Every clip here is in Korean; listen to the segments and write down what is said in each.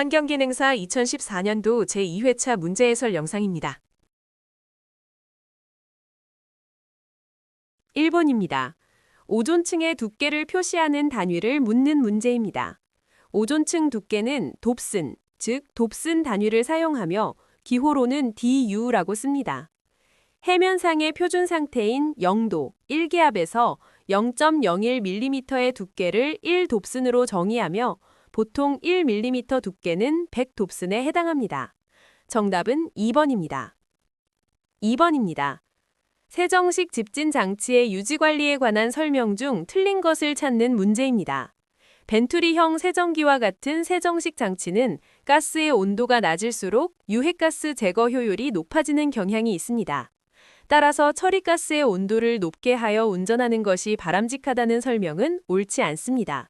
환경기능사 2014년도 제2회차 문제해설 영상입니다. 1번입니다. 오존층의 두께를 표시하는 단위를 묻는 문제입니다. 오존층 두께는 돕슨, 즉 돕슨 단위를 사용하며 기호로는 DU라고 씁니다. 해면상의 표준 상태인 0도, 1기압에서 0.01mm의 두께를 1돕슨으로 정의하며 보통 1mm 두께는 100돕슨에 해당합니다. 정답은 2번입니다. 2번입니다. 세정식 집진 장치의 유지 관리에 관한 설명 중 틀린 것을 찾는 문제입니다. 벤투리형 세정기와 같은 세정식 장치는 가스의 온도가 낮을수록 유해가스 제거 효율이 높아지는 경향이 있습니다. 따라서 처리가스의 온도를 높게 하여 운전하는 것이 바람직하다는 설명은 옳지 않습니다.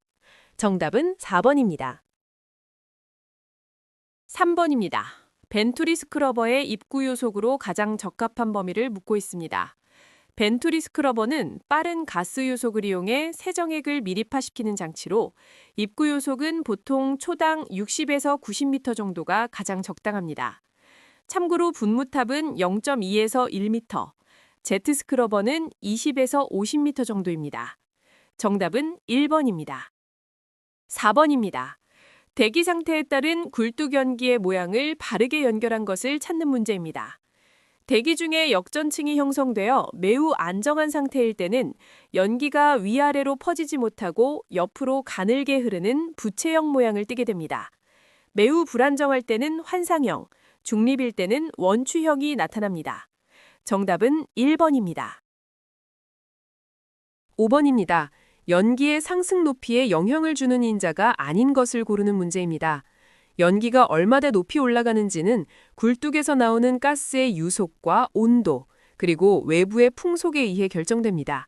정답은 4번입니다. 3번입니다. 벤투리 스크러버의 입구 요속으로 가장 적합한 범위를 묻고 있습니다. 벤투리 스크러버는 빠른 가스 요속을 이용해 세정액을 미립화시키는 장치로 입구 요속은 보통 초당 60에서 90m 정도가 가장 적당합니다. 참고로 분무탑은 0.2에서 1m, 제트 스크러버는 20에서 50m 정도입니다. 정답은 1번입니다. 4번입니다. 대기 상태에 따른 굴뚝연기의 모양을 바르게 연결한 것을 찾는 문제입니다. 대기 중에 역전층이 형성되어 매우 안정한 상태일 때는 연기가 위아래로 퍼지지 못하고 옆으로 가늘게 흐르는 부채형 모양을 띠게 됩니다. 매우 불안정할 때는 환상형, 중립일 때는 원추형이 나타납니다. 정답은 1번입니다. 5번입니다. 연기의 상승 높이에 영향을 주는 인자가 아닌 것을 고르는 문제입니다. 연기가 얼마나 높이 올라가는지는 굴뚝에서 나오는 가스의 유속과 온도, 그리고 외부의 풍속에 의해 결정됩니다.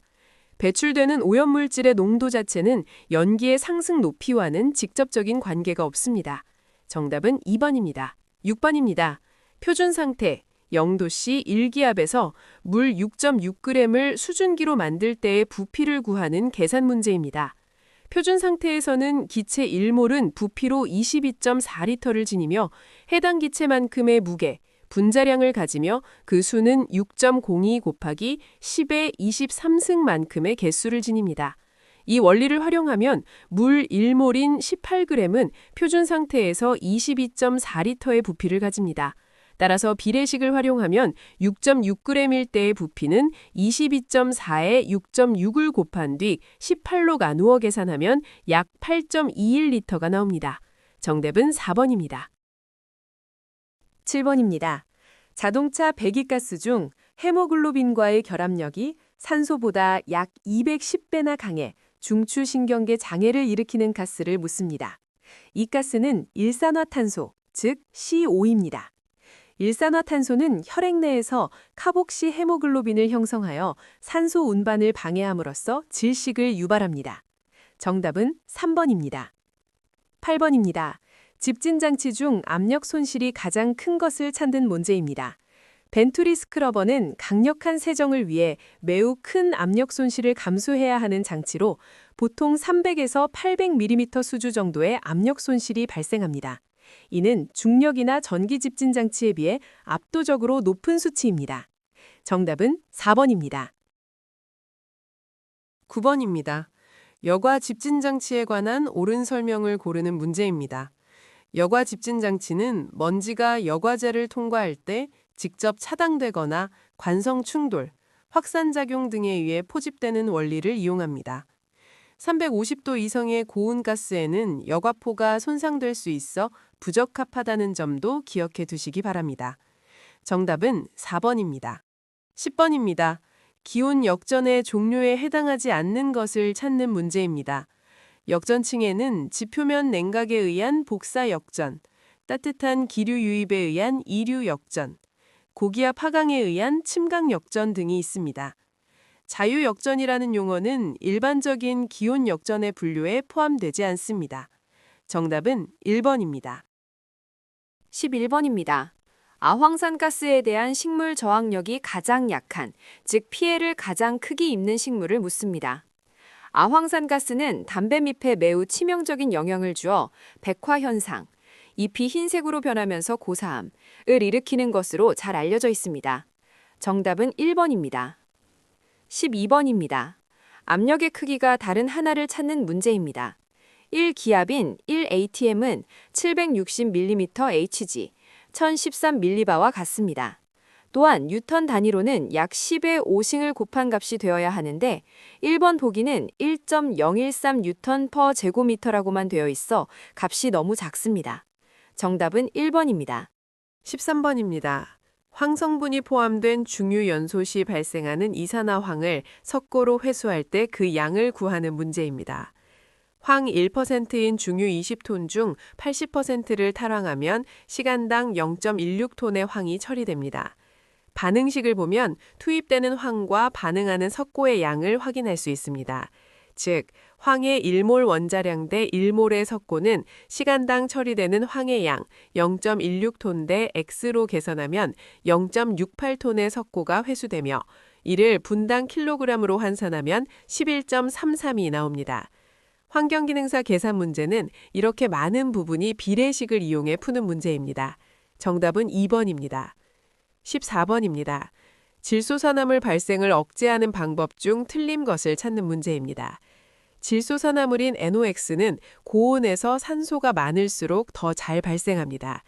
배출되는 오염물질의 농도 자체는 연기의 상승 높이와는 직접적인 관계가 없습니다. 정답은 2번입니다. 6번입니다. 표준 상태 0도씨 1기압에서 물 6.6g을 수증기로 만들 때의 부피를 구하는 계산 문제입니다. 표준 상태에서는 기체 1몰은 부피로 22.4리터를 지니며 해당 기체만큼의 무게, 분자량을 가지며 그 수는 6.02 곱하기 10의 23승만큼의 개수를 지닙니다. 이 원리를 활용하면 물 1몰인 18g은 표준 상태에서 22.4리터의 부피를 가집니다. 따라서 비례식을 활용하면 6.6g일 때의 부피는 22.4에 6.6을 곱한 뒤 18로 나누어 계산하면 약 8.21리터가 나옵니다. 정답은 4번입니다. 7번입니다. 자동차 배기가스 중 헤모글로빈과의 결합력이 산소보다 약 210배나 강해 중추신경계 장애를 일으키는 가스를 묻습니다. 이 가스는 일산화탄소, 즉 CO입니다. 일산화탄소는 혈액 내에서 카복시 헤모글로빈을 형성하여 산소 운반을 방해함으로써 질식을 유발합니다. 정답은 3번입니다. 8번입니다. 집진장치 중 압력 손실이 가장 큰 것을 찾는 문제입니다. 벤투리 스크러버는 강력한 세정을 위해 매우 큰 압력 손실을 감수해야 하는 장치로 보통 300에서 800mm 수주 정도의 압력 손실이 발생합니다. 이는 중력이나 전기 집진 장치에 비해 압도적으로 높은 수치입니다. 정답은 4번입니다. 9번입니다. 여과 집진 장치에 관한 옳은 설명을 고르는 문제입니다. 여과 집진 장치는 먼지가 여과제를 통과할 때 직접 차단되거나 관성 충돌, 확산작용 등에 의해 포집되는 원리를 이용합니다. 350도 이상의 고온 가스에는 여과포가 손상될 수 있어 부적합하다는 점도 기억해 두시기 바랍니다. 정답은 4번입니다. 10번입니다. 기온 역전의 종류에 해당하지 않는 것을 찾는 문제입니다. 역전층에는 지표면 냉각에 의한 복사 역전, 따뜻한 기류 유입에 의한 이류 역전, 고기압 하강에 의한 침강 역전 등이 있습니다. 자유역전이라는 용어는 일반적인 기온 역전의 분류에 포함되지 않습니다. 정답은 1번입니다. 11번입니다. 아황산 가스에 대한 식물 저항력이 가장 약한, 즉 피해를 가장 크게 입는 식물을 묻습니다. 아황산 가스는 담배 밑에 매우 치명적인 영향을 주어 백화 현상, 잎이 흰색으로 변하면서 고사함을 일으키는 것으로 잘 알려져 있습니다. 정답은 1번입니다. 12번입니다. 압력의 크기가 다른 하나를 찾는 문제입니다. 1기압인 1atm은 760mmHg, 1013mB와 같습니다. 또한 뉴턴 단위로는 약 10의 5승을 곱한 값이 되어야 하는데 1번 보기는 1.013 N per 제곱미터라고만 되어 있어 값이 너무 작습니다. 정답은 1번입니다. 13번입니다. 황성분이 포함된 중유연소 시 발생하는 이산화황을 석고로 회수할 때 그 양을 구하는 문제입니다. 황 1%인 중유 20톤 중 80%를 탈황하면 시간당 0.16톤의 황이 처리됩니다. 반응식을 보면 투입되는 황과 반응하는 석고의 양을 확인할 수 있습니다. 즉, 황의 1몰 원자량 대 1몰의 석고는 시간당 처리되는 황의 양 0.16톤 대 X로 계산하면 0.68톤의 석고가 회수되며 이를 분당 킬로그램으로 환산하면 11.33이 나옵니다. 환경기능사 계산 문제는 이렇게 많은 부분이 비례식을 이용해 푸는 문제입니다. 정답은 2번입니다. 14번입니다. 질소산화물 발생을 억제하는 방법 중 틀린 것을 찾는 문제입니다. 질소산화물인 NOx는 고온에서 산소가 많을수록 더 잘 발생합니다.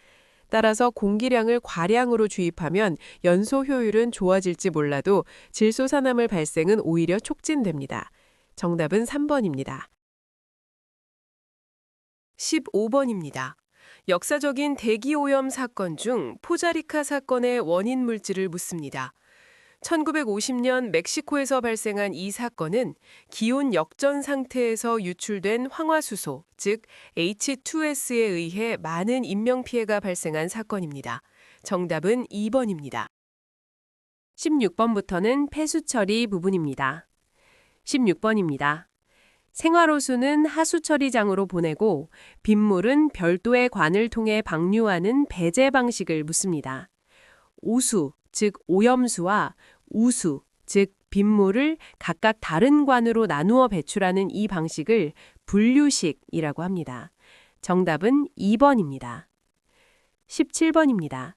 따라서 공기량을 과량으로 주입하면 연소 효율은 좋아질지 몰라도 질소산화물 발생은 오히려 촉진됩니다. 정답은 3번입니다. 15번입니다. 역사적인 대기오염 사건 중 포자리카 사건의 원인 물질을 묻습니다. 1950년 멕시코에서 발생한 이 사건은 기온 역전 상태에서 유출된 황화수소, 즉 H2S에 의해 많은 인명피해가 발생한 사건입니다. 정답은 2번입니다. 16번부터는 폐수 처리 부분입니다. 16번입니다. 생활호수는 하수처리장으로 보내고 빗물은 별도의 관을 통해 방류하는 배제 방식을 묻습니다. 오수, 즉 오염수와 우수, 즉 빗물을 각각 다른 관으로 나누어 배출하는 이 방식을 분류식이라고 합니다. 정답은 2번입니다. 17번입니다.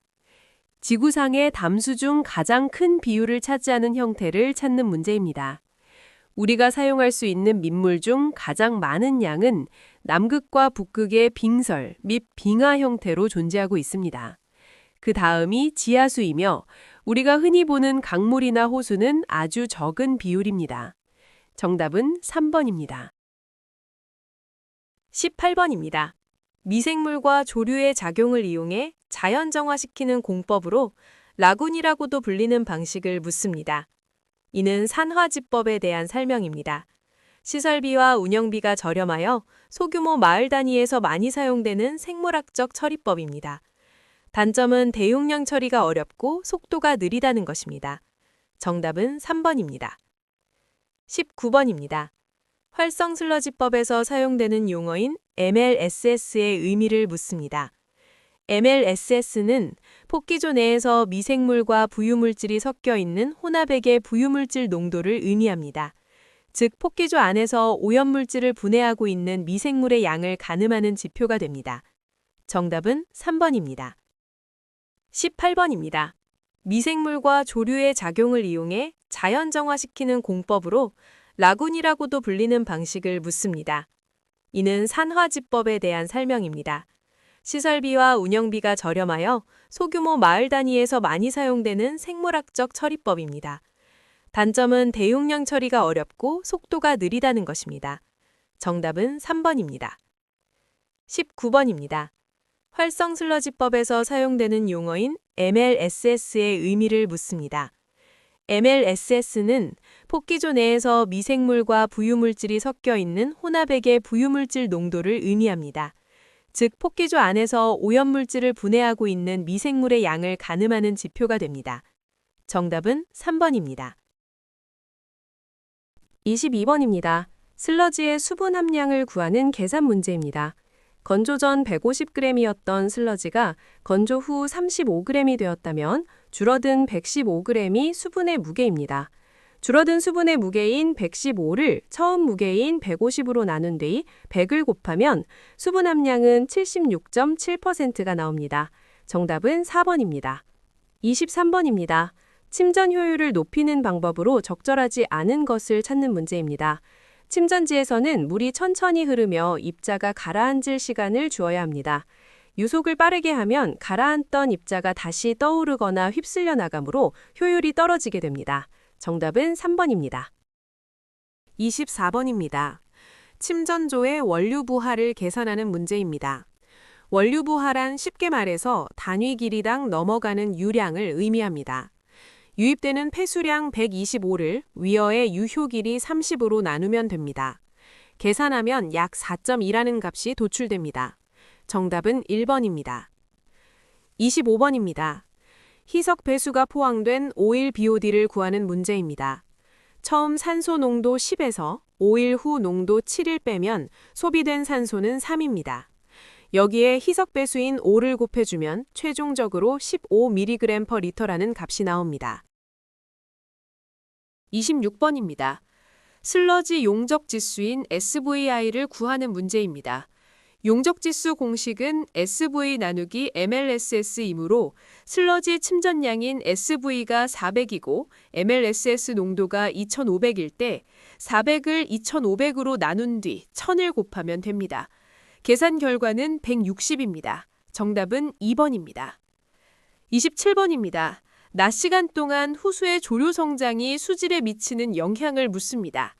지구상의 담수 중 가장 큰 비율을 차지하는 형태를 찾는 문제입니다. 우리가 사용할 수 있는 민물 중 가장 많은 양은 남극과 북극의 빙설 및 빙하 형태로 존재하고 있습니다. 그 다음이 지하수이며 우리가 흔히 보는 강물이나 호수는 아주 적은 비율입니다. 정답은 3번입니다. 18번입니다. 미생물과 조류의 작용을 이용해 자연 정화시키는 공법으로 라군이라고도 불리는 방식을 묻습니다. 이는 산화지법에 대한 설명입니다. 시설비와 운영비가 저렴하여 소규모 마을 단위에서 많이 사용되는 생물학적 처리법입니다. 단점은 대용량 처리가 어렵고 속도가 느리다는 것입니다. 정답은 3번입니다. 19번입니다. 활성 슬러지법에서 사용되는 용어인 MLSS의 의미를 묻습니다. MLSS는 폭기조 내에서 미생물과 부유물질이 섞여 있는 혼합액의 부유물질 농도를 의미합니다. 즉, 폭기조 안에서 오염물질을 분해하고 있는 미생물의 양을 가늠하는 지표가 됩니다. 정답은 3번입니다. 18번입니다. 미생물과 조류의 작용을 이용해 자연 정화시키는 공법으로 라군이라고도 불리는 방식을 묻습니다. 이는 산화지법에 대한 설명입니다. 시설비와 운영비가 저렴하여 소규모 마을 단위에서 많이 사용되는 생물학적 처리법입니다. 단점은 대용량 처리가 어렵고 속도가 느리다는 것입니다. 정답은 3번입니다. 19번입니다. 활성 슬러지법에서 사용되는 용어인 MLSS의 의미를 묻습니다. MLSS는 폭기조 내에서 미생물과 부유물질이 섞여 있는 혼합액의 부유물질 농도를 의미합니다. 즉, 폭기조 안에서 오염물질을 분해하고 있는 미생물의 양을 가늠하는 지표가 됩니다. 정답은 3번입니다. 22번입니다. 슬러지의 수분 함량을 구하는 계산 문제입니다. 건조 전 150g이었던 슬러지가 건조 후 35g이 되었다면 줄어든 115g이 수분의 무게입니다. 줄어든 수분의 무게인 115를 처음 무게인 150으로 나눈 뒤 100을 곱하면 수분 함량은 76.7%가 나옵니다. 정답은 4번입니다. 23번입니다. 침전 효율을 높이는 방법으로 적절하지 않은 것을 찾는 문제입니다. 침전지에서는 물이 천천히 흐르며 입자가 가라앉을 시간을 주어야 합니다. 유속을 빠르게 하면 가라앉던 입자가 다시 떠오르거나 휩쓸려 나가므로 효율이 떨어지게 됩니다. 정답은 3번입니다. 24번입니다. 침전조의 원류 부하를 계산하는 문제입니다. 원류 부하란 쉽게 말해서 단위 길이당 넘어가는 유량을 의미합니다. 유입되는 폐수량 125를 위어의 유효 길이 30으로 나누면 됩니다. 계산하면 약 4.2라는 값이 도출됩니다. 정답은 1번입니다. 25번입니다. 희석 배수가 포항된 오일 BOD를 구하는 문제입니다. 처음 산소 농도 10에서 5일 후 농도 7을 빼면 소비된 산소는 3입니다. 여기에 희석 배수인 5를 곱해주면 최종적으로 15mg/L라는 값이 나옵니다. 26번입니다. 슬러지 용적 지수인 SVI를 구하는 문제입니다. 용적 지수 공식은 SV 나누기 MLSS이므로 슬러지 침전량인 SV가 400이고 MLSS 농도가 2500일 때 400을 2500으로 나눈 뒤 1000을 곱하면 됩니다. 계산 결과는 160입니다. 정답은 2번입니다. 27번입니다. 낮 시간 동안 호수의 조류 성장이 수질에 미치는 영향을 묻습니다.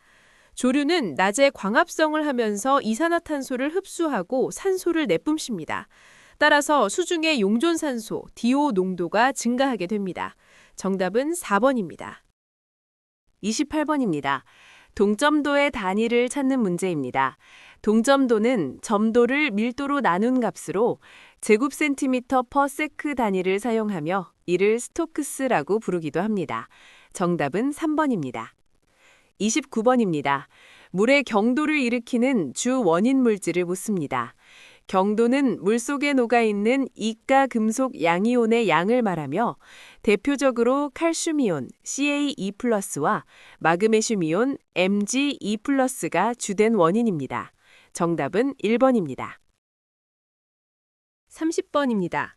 조류는 낮에 광합성을 하면서 이산화탄소를 흡수하고 산소를 내뿜습니다. 따라서 수중의 용존산소, DO 농도가 증가하게 됩니다. 정답은 4번입니다. 28번입니다. 동점도의 단위를 찾는 문제입니다. 동점도는 점도를 밀도로 나눈 값으로 제곱센티미터 퍼 세크 단위를 사용하며 이를 스토크스라고 부르기도 합니다. 정답은 3번입니다. 29번입니다. 물의 경도를 일으키는 주 원인 물질을 묻습니다. 경도는 물속에 녹아있는 이가 금속 양이온의 양을 말하며 대표적으로 칼슘이온 CaE+와 마그네슘이온 Mge+가 주된 원인입니다. 정답은 1번입니다. 30번입니다.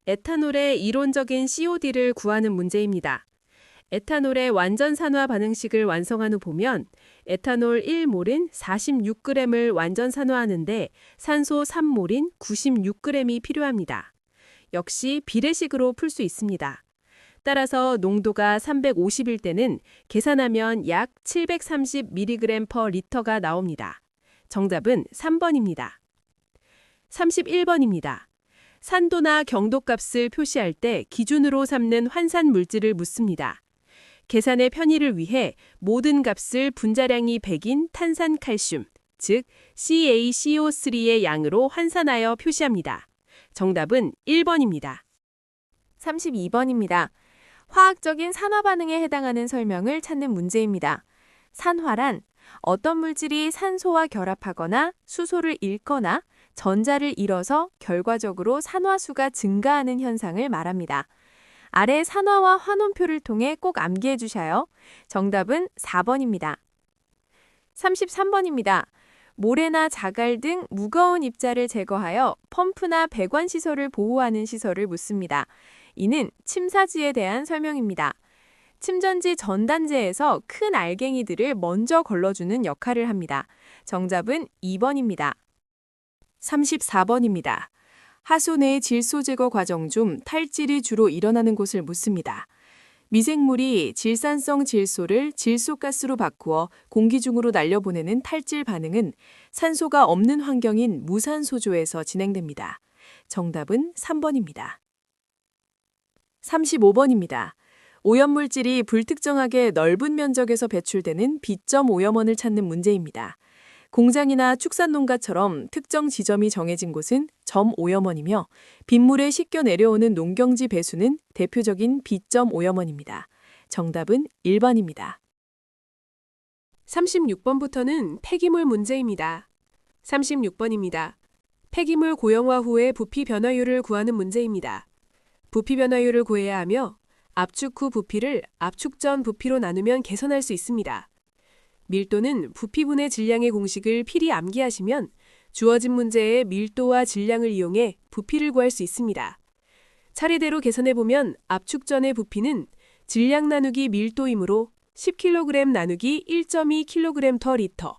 에탄올의 이론적인 COD를 구하는 문제입니다. 에탄올의 완전 산화 반응식을 완성한 후 보면 에탄올 1몰인 46g을 완전 산화하는데 산소 3몰인 96g이 필요합니다. 역시 비례식으로 풀 수 있습니다. 따라서 농도가 350일 때는 계산하면 약 730mg/L가 나옵니다. 정답은 3번입니다. 31번입니다. 산도나 경도값을 표시할 때 기준으로 삼는 환산 물질을 묻습니다. 계산의 편의를 위해 모든 값을 분자량이 100인 탄산칼슘, 즉 CaCO3의 양으로 환산하여 표시합니다. 정답은 1번입니다. 32번입니다. 화학적인 산화 반응에 해당하는 설명을 찾는 문제입니다. 산화란 어떤 물질이 산소와 결합하거나 수소를 잃거나 전자를 잃어서 결과적으로 산화수가 증가하는 현상을 말합니다. 아래 산화와 환원표를 통해 꼭 암기해 주셔요. 정답은 4번입니다. 33번입니다. 모래나 자갈 등 무거운 입자를 제거하여 펌프나 배관 시설을 보호하는 시설을 묻습니다. 이는 침사지에 대한 설명입니다. 침전지 전단지에서 큰 알갱이들을 먼저 걸러주는 역할을 합니다. 정답은 2번입니다. 34번입니다. 하수 내 질소 제거 과정 중 탈질이 주로 일어나는 곳을 묻습니다. 미생물이 질산성 질소를 질소가스로 바꾸어 공기 중으로 날려보내는 탈질 반응은 산소가 없는 환경인 무산소조에서 진행됩니다. 정답은 3번입니다. 35번입니다. 오염물질이 불특정하게 넓은 면적에서 배출되는 비점 오염원을 찾는 문제입니다. 공장이나 축산농가처럼 특정 지점이 정해진 곳은 점 오염원이며 빗물에 씻겨 내려오는 농경지 배수는 대표적인 비점 오염원입니다. 정답은 1번입니다. 36번부터는 폐기물 문제입니다. 36번입니다. 폐기물 고형화 후의 부피 변화율을 구하는 문제입니다. 부피 변화율을 구해야 하며 압축 후 부피를 압축 전 부피로 나누면 개선할 수 있습니다. 밀도는 부피분의 질량의 공식을 필히 암기하시면 주어진 문제의 밀도와 질량을 이용해 부피를 구할 수 있습니다. 차례대로 계산해보면 압축 전의 부피는 질량 나누기 밀도이므로 10kg 나누기 1.2kg/리터,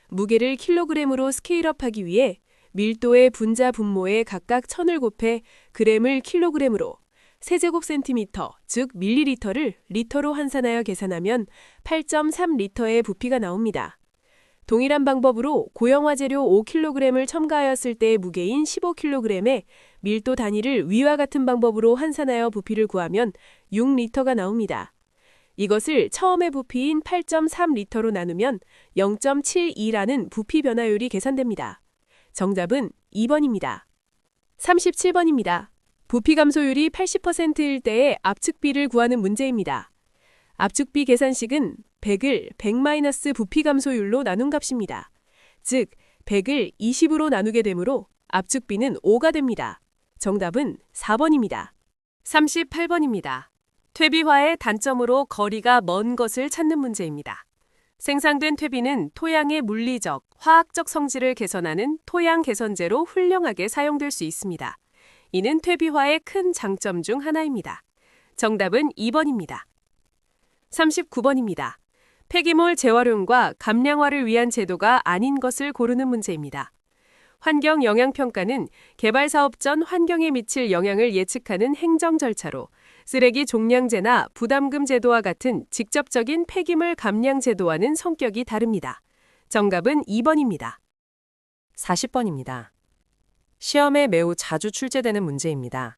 무게를 킬로그램으로 스케일업하기 위해 밀도의 분자 분모에 각각 1000을 곱해 g을 킬로그램으로, 세제곱센티미터, 즉 밀리리터를 리터로 환산하여 계산하면 8.3리터의 부피가 나옵니다. 동일한 방법으로 고형화 재료 5kg을 첨가하였을 때의 무게인 15kg에 밀도 단위를 위와 같은 방법으로 환산하여 부피를 구하면 6리터가 나옵니다. 이것을 처음의 부피인 8.3리터로 나누면 0.72라는 부피 변화율이 계산됩니다. 정답은 2번입니다. 37번입니다. 부피 감소율이 80%일 때의 압축비를 구하는 문제입니다. 압축비 계산식은 100을 100- 부피 감소율로 나눈 값입니다. 즉, 100을 20으로 나누게 되므로 압축비는 5가 됩니다. 정답은 4번입니다. 38번입니다. 퇴비화의 단점으로 거리가 먼 것을 찾는 문제입니다. 생산된 퇴비는 토양의 물리적, 화학적 성질을 개선하는 토양 개선제로 훌륭하게 사용될 수 있습니다. 이는 퇴비화의 큰 장점 중 하나입니다. 정답은 2번입니다. 39번입니다. 폐기물 재활용과 감량화를 위한 제도가 아닌 것을 고르는 문제입니다. 환경 영향평가는 개발 사업 전 환경에 미칠 영향을 예측하는 행정 절차로 쓰레기 종량제나 부담금 제도와 같은 직접적인 폐기물 감량 제도와는 성격이 다릅니다. 정답은 2번입니다. 40번입니다. 시험에 매우 자주 출제되는 문제입니다.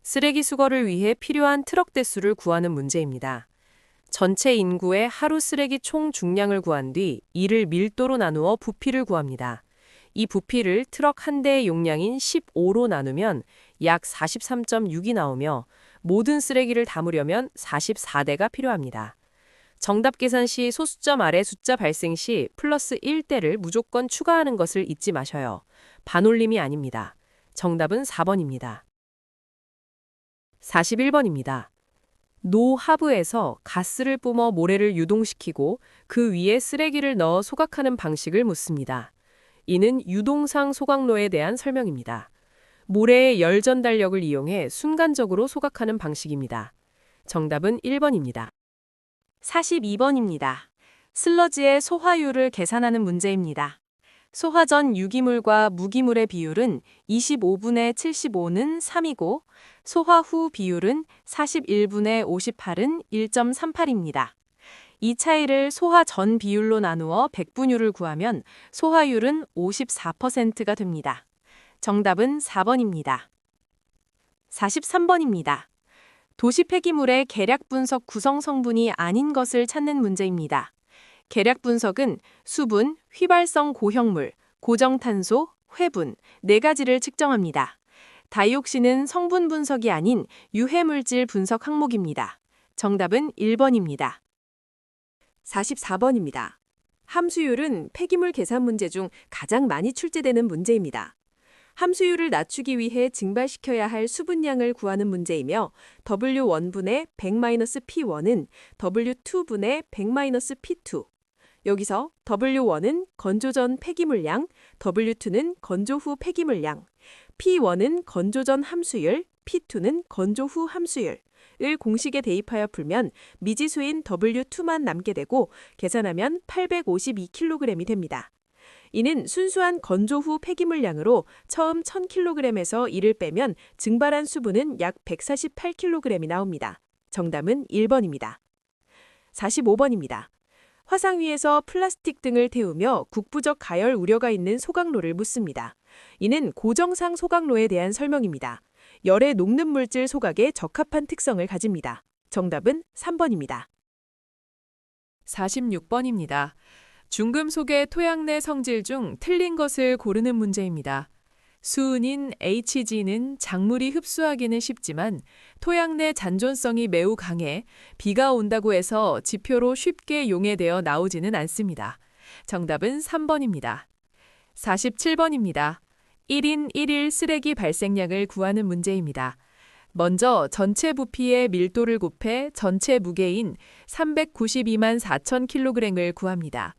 쓰레기 수거를 위해 필요한 트럭 대수를 구하는 문제입니다. 전체 인구의 하루 쓰레기 총 중량을 구한 뒤 이를 밀도로 나누어 부피를 구합니다. 이 부피를 트럭 한 대의 용량인 15로 나누면 약 43.6이 나오며 모든 쓰레기를 담으려면 44대가 필요합니다. 정답 계산 시 소수점 아래 숫자 발생 시 플러스 1대를 무조건 추가하는 것을 잊지 마셔요. 반올림이 아닙니다. 정답은 4번입니다. 41번입니다. 노하브에서 가스를 뿜어 모래를 유동시키고 그 위에 쓰레기를 넣어 소각하는 방식을 묻습니다. 이는 유동상 소각로에 대한 설명입니다. 모래의 열 전달력을 이용해 순간적으로 소각하는 방식입니다. 정답은 1번입니다. 42번입니다. 슬러지의 소화율을 계산하는 문제입니다. 소화 전 유기물과 무기물의 비율은 25분의 75는 3이고 소화 후 비율은 41분의 58은 1.38입니다. 이 차이를 소화 전 비율로 나누어 백분율을 구하면 소화율은 54%가 됩니다. 정답은 4번입니다. 43번입니다. 도시 폐기물의 계략 분석 구성 성분이 아닌 것을 찾는 문제입니다. 계략 분석은 수분, 휘발성 고형물, 고정탄소, 회분, 4가지를 측정합니다. 다이옥신은 성분 분석이 아닌 유해물질 분석 항목입니다. 정답은 1번입니다. 44번입니다. 함수율은 폐기물 계산 문제 중 가장 많이 출제되는 문제입니다. 함수율을 낮추기 위해 증발시켜야 할 수분량을 구하는 문제이며 W1분의 100-P1은 W2분의 100-P2. 여기서 W1은 건조 전 폐기물량, W2는 건조 후 폐기물량, P1은 건조 전 함수율, P2는 건조 후 함수율을 공식에 대입하여 풀면 미지수인 W2만 남게 되고 계산하면 852kg이 됩니다. 이는 순수한 건조 후 폐기물량으로 처음 1000kg에서 이를 빼면 증발한 수분은 약 148kg이 나옵니다. 정답은 1번입니다. 45번입니다. 화상 위에서 플라스틱 등을 태우며 국부적 가열 우려가 있는 소각로를 묻습니다. 이는 고정상 소각로에 대한 설명입니다. 열에 녹는 물질 소각에 적합한 특성을 가집니다. 정답은 3번입니다. 46번입니다. 중금속의 토양 내 성질 중 틀린 것을 고르는 문제입니다. 수은인 HG는 작물이 흡수하기는 쉽지만 토양 내 잔존성이 매우 강해 비가 온다고 해서 지표로 쉽게 용해되어 나오지는 않습니다. 정답은 3번입니다. 47번입니다. 1인 1일 쓰레기 발생량을 구하는 문제입니다. 먼저 전체 부피의 밀도를 곱해 전체 무게인 392만 4천 킬로그램을 구합니다.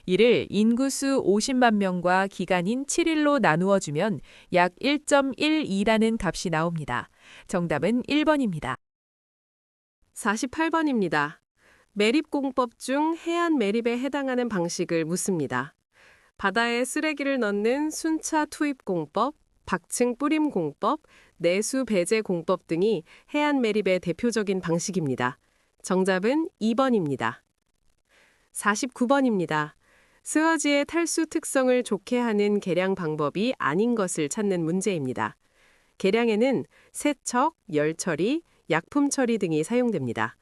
이를 인구수 50만 명과 기간인 7일로 나누어 주면 약 1.12라는 값이 나옵니다. 정답은 1번입니다. 48번입니다. 매립공법 중 해안 매립에 해당하는 방식을 묻습니다. 바다에 쓰레기를 넣는 순차 투입 공법, 박층 뿌림 공법, 내수 배제 공법 등이 해안 매립의 대표적인 방식입니다. 정답은 2번입니다. 49번입니다. 스어지의 탈수 특성을 좋게 하는 계량 방법이 아닌 것을 찾는 문제입니다. 계량에는 세척, 열처리, 약품 처리 등이 사용됩니다.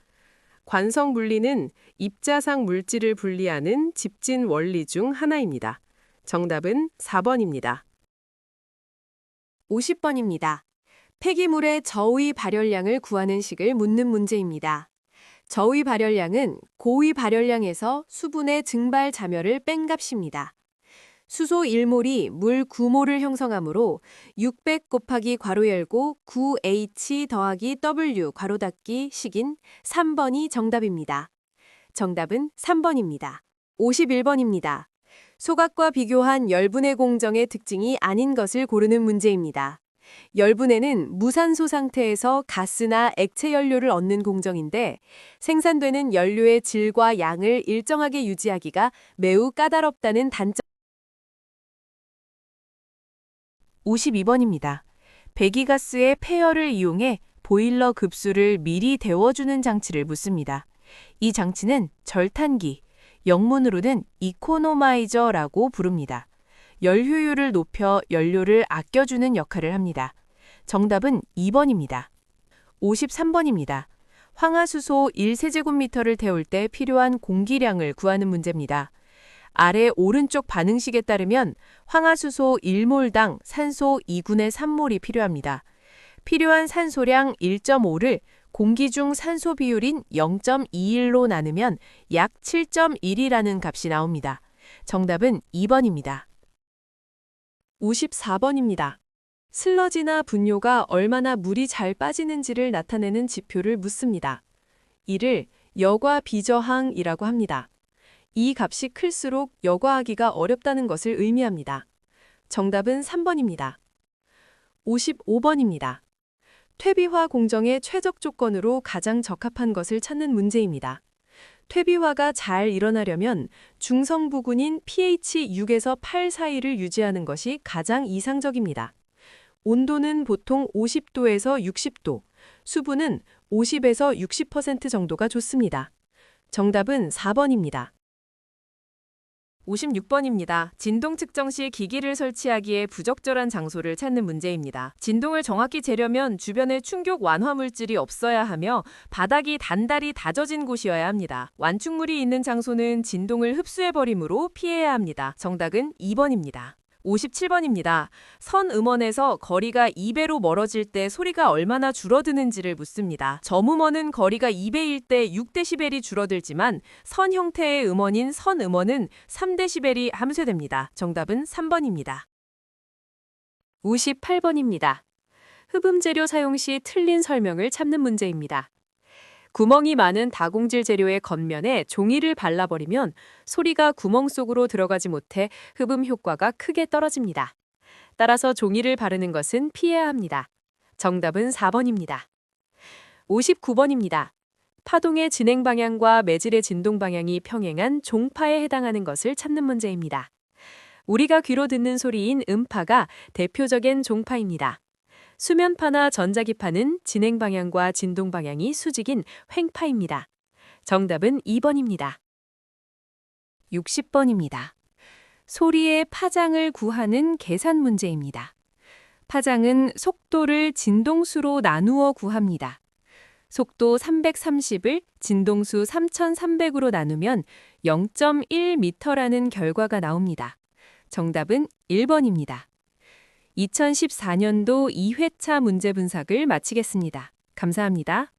관성 분리는 입자상 물질을 분리하는 집진 원리 중 하나입니다. 정답은 4번입니다. 50번입니다. 폐기물의 저위 발열량을 구하는 식을 묻는 문제입니다. 저위 발열량은 고위 발열량에서 수분의 증발 자멸을 뺀 값입니다. 수소 1몰이 물 9몰을 형성하므로 600 곱하기 괄호 열고 9H 더하기 W 괄호 닫기 식인 3번이 정답입니다. 정답은 3번입니다. 51번입니다. 소각과 비교한 열분해 공정의 특징이 아닌 것을 고르는 문제입니다. 열분해는 무산소 상태에서 가스나 액체 연료를 얻는 공정인데 생산되는 연료의 질과 양을 일정하게 유지하기가 매우 까다롭다는 단점. 52번입니다. 배기가스의 폐열을 이용해 보일러 급수를 미리 데워주는 장치를 묻습니다. 이 장치는 절탄기, 영문으로는 이코노마이저라고 부릅니다. 열효율을 높여 연료를 아껴주는 역할을 합니다. 정답은 2번입니다. 53번입니다. 황화수소 1세제곱미터를 태울 때 필요한 공기량을 구하는 문제입니다. 아래 오른쪽 반응식에 따르면 황화수소 1몰당 산소 2분의 3몰이 필요합니다. 필요한 산소량 1.5를 공기 중 산소 비율인 0.21로 나누면 약 7.1이라는 값이 나옵니다. 정답은 2번입니다. 54번입니다. 슬러지나 분뇨가 얼마나 물이 잘 빠지는지를 나타내는 지표를 묻습니다. 이를 여과 비저항이라고 합니다. 이 값이 클수록 여과하기가 어렵다는 것을 의미합니다. 정답은 3번입니다. 55번입니다. 퇴비화 공정의 최적 조건으로 가장 적합한 것을 찾는 문제입니다. 퇴비화가 잘 일어나려면 중성 부군인 pH 6에서 8 사이를 유지하는 것이 가장 이상적입니다. 온도는 보통 50도에서 60도, 수분은 50에서 60% 정도가 좋습니다. 정답은 4번입니다. 56번입니다. 진동 측정 시 기기를 설치하기에 부적절한 장소를 찾는 문제입니다. 진동을 정확히 재려면 주변에 충격 완화 물질이 없어야 하며 바닥이 단달이 다져진 곳이어야 합니다. 완충물이 있는 장소는 진동을 흡수해버리므로 피해야 합니다. 정답은 2번입니다. 57번입니다. 선 음원에서 거리가 2배로 멀어질 때 소리가 얼마나 줄어드는지를 묻습니다. 점음원은 거리가 2배일 때 6dB이 줄어들지만 선 형태의 음원인 선 음원은 3dB이 함수됩니다. 정답은 3번입니다. 58번입니다. 흡음 재료 사용 시 틀린 설명을 찾는 문제입니다. 구멍이 많은 다공질 재료의 겉면에 종이를 발라버리면 소리가 구멍 속으로 들어가지 못해 흡음 효과가 크게 떨어집니다. 따라서 종이를 바르는 것은 피해야 합니다. 정답은 4번입니다. 59번입니다. 파동의 진행 방향과 매질의 진동 방향이 평행한 종파에 해당하는 것을 찾는 문제입니다. 우리가 귀로 듣는 소리인 음파가 대표적인 종파입니다. 수면파나 전자기파는 진행 방향과 진동 방향이 수직인 횡파입니다. 정답은 2번입니다. 60번입니다. 소리의 파장을 구하는 계산 문제입니다. 파장은 속도를 진동수로 나누어 구합니다. 속도 330을 진동수 3300으로 나누면 0.1m라는 결과가 나옵니다. 정답은 1번입니다. 2014년도 2회차 문제 분석을 마치겠습니다. 감사합니다.